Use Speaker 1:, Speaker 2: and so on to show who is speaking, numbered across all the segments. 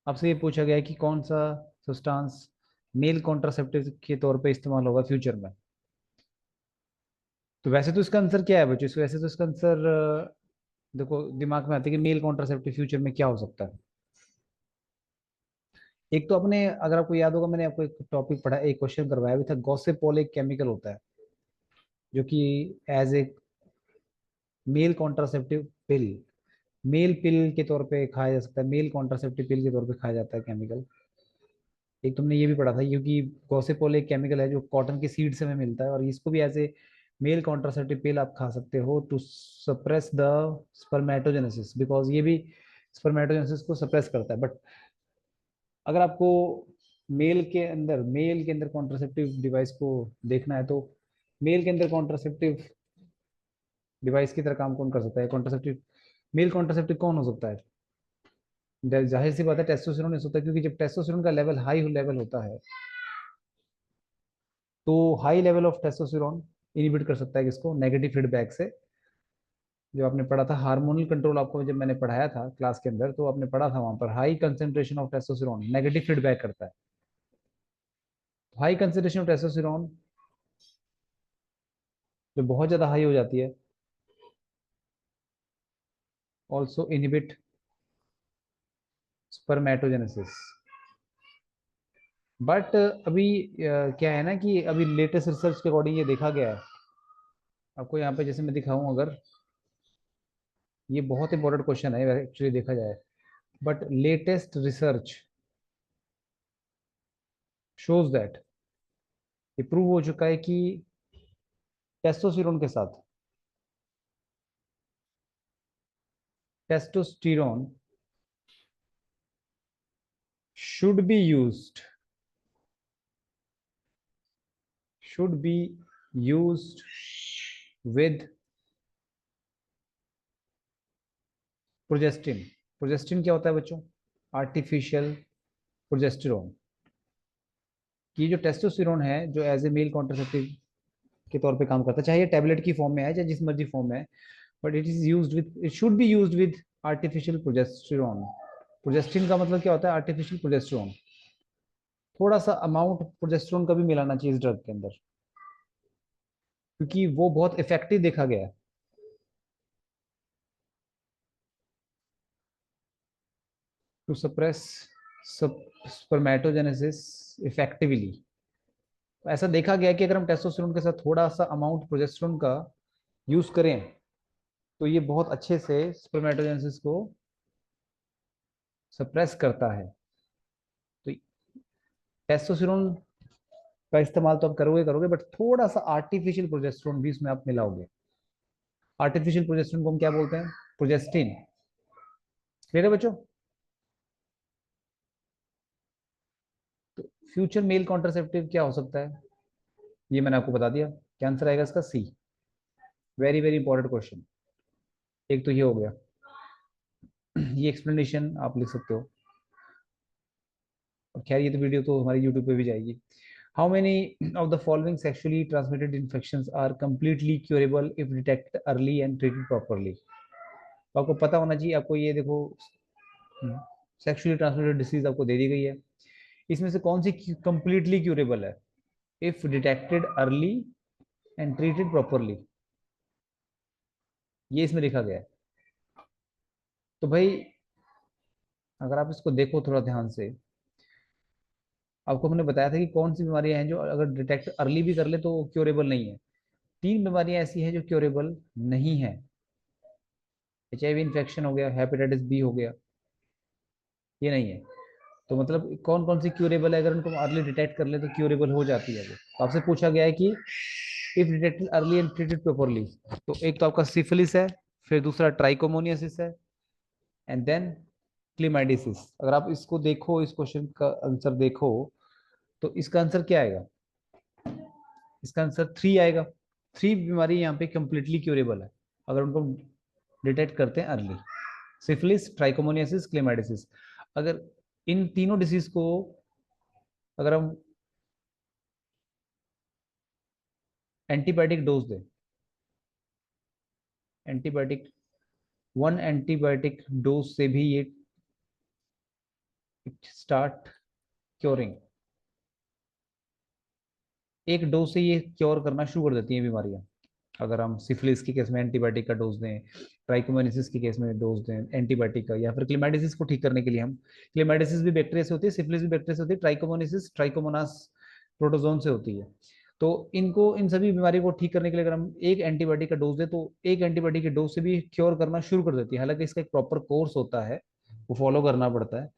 Speaker 1: आपसे ये पूछा गया है कि कौन सा सब्सटेंस मेल कॉन्ट्रासेप्टिव के तौर पे इस्तेमाल होगा फ्यूचर में। तो वैसे तो इसका आंसर क्या है बच्चों, इसको वैसे तो इसका आंसर देखो दिमाग में आता है कि मेल कॉन्ट्रासेप्टिव फ्यूचर में क्या हो सकता है। एक तो अपने, अगर आपको याद होगा, मैंने आपको एक टॉपिक पढ़ा, एक क्वेश्चन करवाया भी था, गॉसिपोल एक केमिकल होता है जो कि as a male contraceptive pill, male pill के तौर पे खाया जा सकता है, मेल कॉन्ट्रासेप्टिव पिल के तौर पे खाया जाता है केमिकल। एक तुमने ये भी पढ़ा था, क्योंकि गॉसिपोल एक केमिकल है जो कॉटन के सीड से हमें मिलता है, और इसको भी as a male contraceptive pill आप खा सकते हो to suppress the spermatogenesis, because ये भी स्पर्मेटोजेनेसिस को सप्रेस करता है। बट अगर आपको मेल के अंदर कॉन्ट्रासेप्टिव डिवाइस को देखना है, तो मेल के अंदर कॉन्ट्रासेप्टिव डिवाइस की तरह काम कौन कर सकता है, कॉन्ट्रासेप्टिव मेल कॉन्ट्रासेप्टिव कौन हो सकता है? जाहिर सी बात है टेस्टोस्टेरोन हो सकता है, क्योंकि जब टेस्टोस्टेरोन का लेवल हाई लेवल होता है, तो high level of testosterone inhibit कर सकता है किसको, नेगेटिव फीडबैक से। जो आपने पढ़ा था हार्मोनल कंट्रोल, आपको जब मैंने पढ़ाया था क्लास के अंदर, तो आपने पढ़ा था वहां पर high concentration of testosterone negative feedback करता है। हाई कंसेंट्रेशन ऑफ टेस्टोस्टेरोन जो बहुत ज्यादा हाई हो जाती है, ऑल्सो इनहिबिट स्पर्मेटोजेनेसिस। बट अभी क्या है ना कि अभी लेटेस्ट रिसर्च के अकॉर्डिंग ये देखा गया है, आपको यहाँ पे जैसे मैं दिखाऊं अगर, ये बहुत इंपॉर्टेंट क्वेश्चन है एक्चुअली देखा जाए, but latest research shows that, ये प्रूव हो चुका है कि टेस्टोस्टेरोन के साथ testosterone should be used should be used with progestin. Progestin क्या होता है बच्चों? Artificial progesterone. कि जो टेस्टोस्टेरोन है जो एज ए मेल कॉन्ट्रासेप्टिव के तौर पे काम करता है, चाहे ये टैबलेट की फॉर्म में है चाहे जिस मर्जी फॉर्म में है, but it should be used with artificial progesterone. Progestin का मतलब क्या होता है? Artificial progesterone. थोड़ा सा अमाउंट प्रोजेस्टेरोन का भी मिलाना चाहिए इस ड्रग के अंदर, क्योंकि वो बहुत इफेक्टिव देखा गया है टू सप्रेस स्पर्मेटोजेनेसिस इफेक्टिवली। ऐसा देखा गया है कि अगर हम टेस्टोस्टेरोन के साथ थोड़ा सा अमाउंट प्रोजेस्टेरोन का यूज करें, तो ये बहुत अच्छे से स्पर्मेटोजेनेसिस को सप्रेस करता है। तो टेस्टोस्टेरोन का इस्तेमाल तो आप करोगे करोगे, बट थोड़ा सा आर्टिफिशियल प्रोजेस्टेरोन भी इसमें आप मिलाओगे। आर्टिफिशियल प्रोजेस्टेरोन को हम क्या बोलते हैं? प्रोजेस्टिन। क्लियर है बच्चों? तो फ्यूचर मेल कॉन्ट्रासेप्टिव क्या हो सकता है, ये मैंने आपको बता दिया। क्या आंसर आएगा इसका? C. Very very important question. एक तो ये हो गया, ये एक्सप्लेनेशन आप लिख सकते हो। और खैर ये तो वीडियो तो हमारी यूट्यूब पे भी जाएगी। How many of the following sexually transmitted infections are completely curable if detect early and treated properly? तो आपको पता होना चाहिए, आपको ये देखो, सेक्सुअली ट्रांसमिटेड डिसीज आपको दे दी गई है, इसमें से कौन सी कंप्लीटली क्यूरेबल है? If detected early and treated properly, ये इसमें लिखा गया है। तो भाई अगर आप इसको देखो थोड़ा ध्यान से, आपको हमने बताया था कि कौन सी बीमारियां हैं जो अगर डिटेक्ट अर्ली भी कर ले तो क्योरेबल नहीं है। तीन बीमारियां ऐसी हैं जो क्योरेबल नहीं है। HIV इन्फेक्शन हो गया, हेपेटाइटिस बी हो गया, ये नहीं है। तो मतलब कौन कौन सी क्यूरेबल है, अगर उनको अर्ली डिटेक्ट कर ले तो क्यूरेबल हो जाती है वो। तो आपसे पूछा गया है कि if detected early and treated properly, तो एक तो आपका सिफिलिस है, फिर दूसरा ट्राइकोमोनियासिस है, एंड देन क्लिमाइडिसिस। अगर आप इसको देखो, इस क्वेश्चन का आंसर देखो, तो इसका आंसर क्या आएगा? इसका आंसर थ्री आएगा। थ्री बीमारी यहाँ पे कंप्लीटली क्यूरेबल है अगर उनको डिटेक्ट करते हैं अर्ली। Syphilis, trichomoniasis, क्लेमाइडिसिस। अगर इन तीनों डिसीज को अगर हम एंटीबायोटिक डोज दें, एंटीबायोटिक, वन एंटीबायोटिक डोज से भी ये इट स्टार्ट क्योरिंग। एक डोज से ये क्योर करना शुरू कर देती हैं बीमारियां। अगर हम सिफिलिस के केस में एंटीबायोटिक का डोज दें, ट्राइकोमोनासिस के केस में डोज दें एंटीबायोटिक का, या फिर क्लेमाइडिसिस को ठीक करने के लिए हम, क्लेमाइडिसिस भी बैक्टीरिया से होती है, सिफिलिस भी बैक्टीरिया से होती है, ट्राइकोमोनासिस ट्राइकोमोनास प्रोटोजोन से होती है। तो इनको, इन सभी बीमारी को ठीक करने के लिए अगर हम एक एंटीबायोटिक का डोज दें तो एक एंटीबायोटिक के डोज से भी क्योर करना शुरू कर देती है। हालांकि इसका एक प्रॉपर कोर्स होता है, वो फॉलो करना पड़ता है,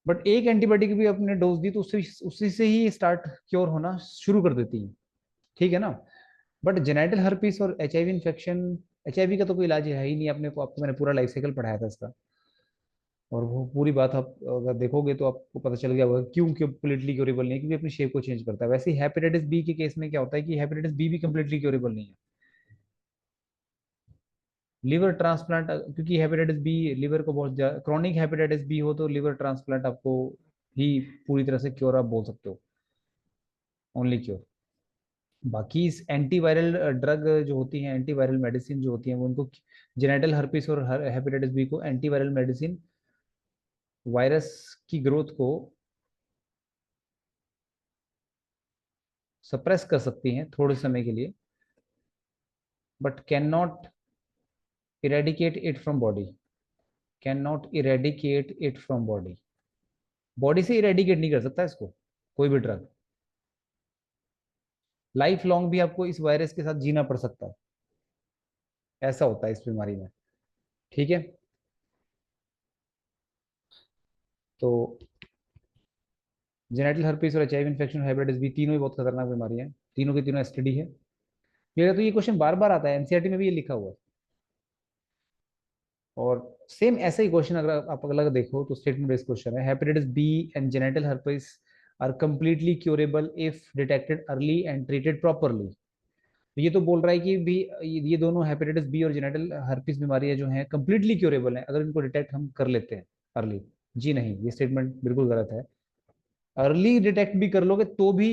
Speaker 1: बट एक एंटीबायोटिक भी अपने डोज दी तो उससे, उसी से ही स्टार्ट क्योर होना शुरू कर देती है। ठीक है ना। बट जेनेटल हर्पीस और एचआईवी इन्फेक्शन, एचआईवी का तो कोई इलाज है ही नहीं, अपने को, आपको मैंने पूरा लाइफ साइकिल पढ़ाया था इसका, और वो पूरी बात आप अगर देखोगे तो आपको पता चल गया होगा क्यों कम्प्लीटली क्योरेबल नहीं है, क्योंकि अपनी शेप को चेंज करता है। वैसे ही हेपेटाइटिस बी के केस में क्या होता है कि हेपेटाइटिस बी भी कम्प्लीटली क्योरेबल नहीं है। लिवर ट्रांसप्लांट, क्योंकि हेपेटाइटिस बी लिवर को बहुत ज्यादा, क्रॉनिक हेपेटाइटिस बी हो तो लिवर ट्रांसप्लांट आपको ही पूरी तरह से क्योर आप बोल सकते हो, ओनली क्योर। बाकी इस एंटीवायरल ड्रग जो होती हैं, एंटीवायरल मेडिसिन जो होती हैं, वो उनको जेनेटल हर्पिस और हेपेटाइटिस बी को एंटीवायरल मेडिसिन वायरस की ग्रोथ को सप्रेस कर सकती हैं थोड़े समय के लिए, but can not eradicate it from body, can not eradicate it from body. Body से इरेडिकेट नहीं कर सकता इसको कोई भी ड्रग। लाइफ लॉन्ग भी आपको इस वायरस के साथ जीना पड़ सकता है, ऐसा होता है इस बीमारी में। ठीक है। तो जेनेटल हर्पीस और एचआईवी इन्फेक्शन, हेपेटाइटिस बी, तीनों ही बहुत खतरनाक बीमारी है, तीनों की तीनों एसटीडी है। मेरा तो ये क्वेश्चन बार बार आता है, एनसीईआरटी में भी ये लिखा हुआ है। और सेम ऐसा ही क्वेश्चन अगर आप अगर देखो तो स्टेटमेंट बेस्ड क्वेश्चन है, hepatitis B and genital herpes are completely curable if detected early and treated properly. तो ये तो बोल रहा है कि भी ये दोनों हेपेटाइटिस बी और जेनेटल हर्पीस बीमारियां जो हैं कंप्लीटली क्यूरेबल हैं अगर इनको डिटेक्ट हम कर लेते हैं अर्ली। जी नहीं, ये स्टेटमेंट बिल्कुल गलत है। अर्ली डिटेक्ट भी कर लोगे तो भी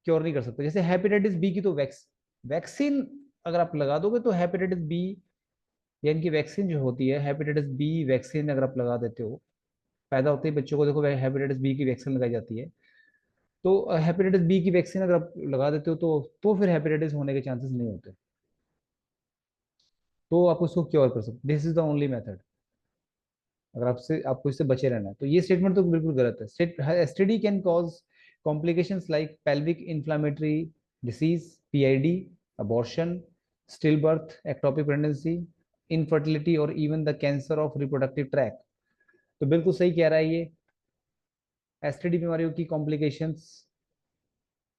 Speaker 1: क्योर नहीं कर सकते। जैसे हेपेटाइटिस बी की तो वैक्सीन अगर आप लगा दोगे तो हेपेटाइटिस बी, या इनकी वैक्सीन जो होती है हेपेटाइटिस बी वैक्सीन अगर आप लगा देते हो, पैदा होते ही बच्चों को देखो हेपेटाइटिस बी की वैक्सीन लगाई जाती है, तो हेपेटाइटिस बी की वैक्सीन अगर आप लगा देते हो तो फिर हेपेटाइटिस होने के चांसेस नहीं होते, तो आप उसको क्योर कर सकते। This is the only method अगर आपसे, आपको इससे बचे रहना है। तो ये स्टेटमेंट तो बिल्कुल गलत है। STD can cause complications like pelvic inflammatory disease, PID, abortion, still birth, ectopic pregnancy, infertility और even the cancer of reproductive tract. तो बिल्कुल सही कह रहा है ये। एसटीडी बीमारियों की कॉम्प्लिकेशंस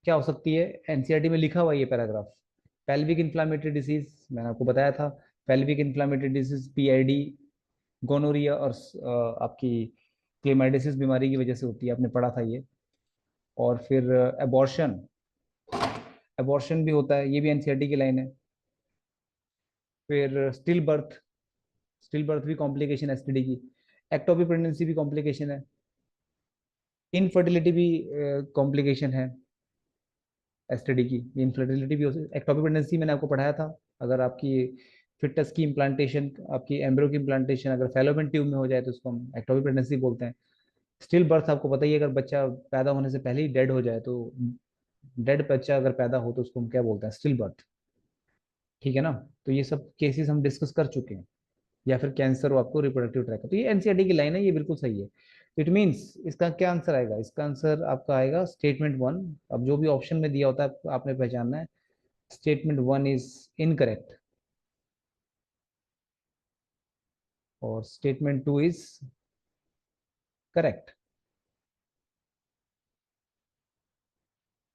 Speaker 1: क्या हो सकती है, एनसीईआरटी में लिखा हुआ है ये पैराग्राफ। पेल्विक इंफ्लामेटरी डिसीज मैंने आपको बताया था, pelvic inflammatory disease, PID, gonorrhoea और आपकी क्लेमाइडिसिस बीमारी की वजह से होती है, आपने पढ़ा था ये। और फिर एबॉर्शन, एबॉर्शन भी होता है, ये भी एनसीईआरटी की लाइन है। फिर स्टिल बर्थ, स्टिल बर्थ भी कॉम्प्लिकेशन है एसटीडी की। एक्टोपिक प्रेगनेंसी भी कॉम्प्लिकेशन है। इनफर्टिलिटी भी कॉम्प्लिकेशन है एसटीडी की। इनफर्टिलिटी भी हो सकती है। एक्टोपिक प्रेगनेंसी मैंने आपको पढ़ाया था, अगर आपकी फिटस की इम्प्लांटेशन, आपकी एम्ब्रियो की इम्प्लांटेशन अगर फैलोपियन ट्यूब में हो जाए तो उसको हम एक्टोपिक प्रेगनेंसी बोलते हैं। स्टिल बर्थ आपको पता ही है, अगर बच्चा पैदा होने से पहले ही डेड हो जाए तो, डेड बच्चा अगर पैदा हो तो उसको हम क्या बोलते हैं, स्टिल बर्थ। ठीक है ना। तो ये सब केसेस हम डिस्कस कर चुके हैं। या फिर कैंसर हो आपको रिप्रोडक्टिव ट्रैक, तो ये एनसीईआरटी की लाइन है, ये बिल्कुल सही है। तो इट मीन्स इसका क्या आंसर आएगा, इसका आंसर आपका आएगा स्टेटमेंट वन। अब जो भी ऑप्शन में दिया होता है आपने पहचानना है। स्टेटमेंट वन इज इनकरेक्ट और स्टेटमेंट टू इज करेक्ट।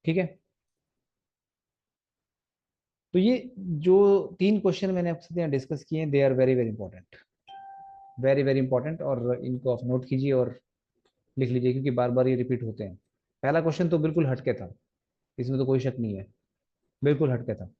Speaker 1: ठीक है। तो ये जो तीन क्वेश्चन मैंने आपके साथ यहाँ डिस्कस किए हैं, they are very very important, very very important, और इनको आप नोट कीजिए और लिख लीजिए, क्योंकि बार बार ये रिपीट होते हैं। पहला क्वेश्चन तो बिल्कुल हटके था, इसमें तो कोई शक नहीं है, बिल्कुल हटके था।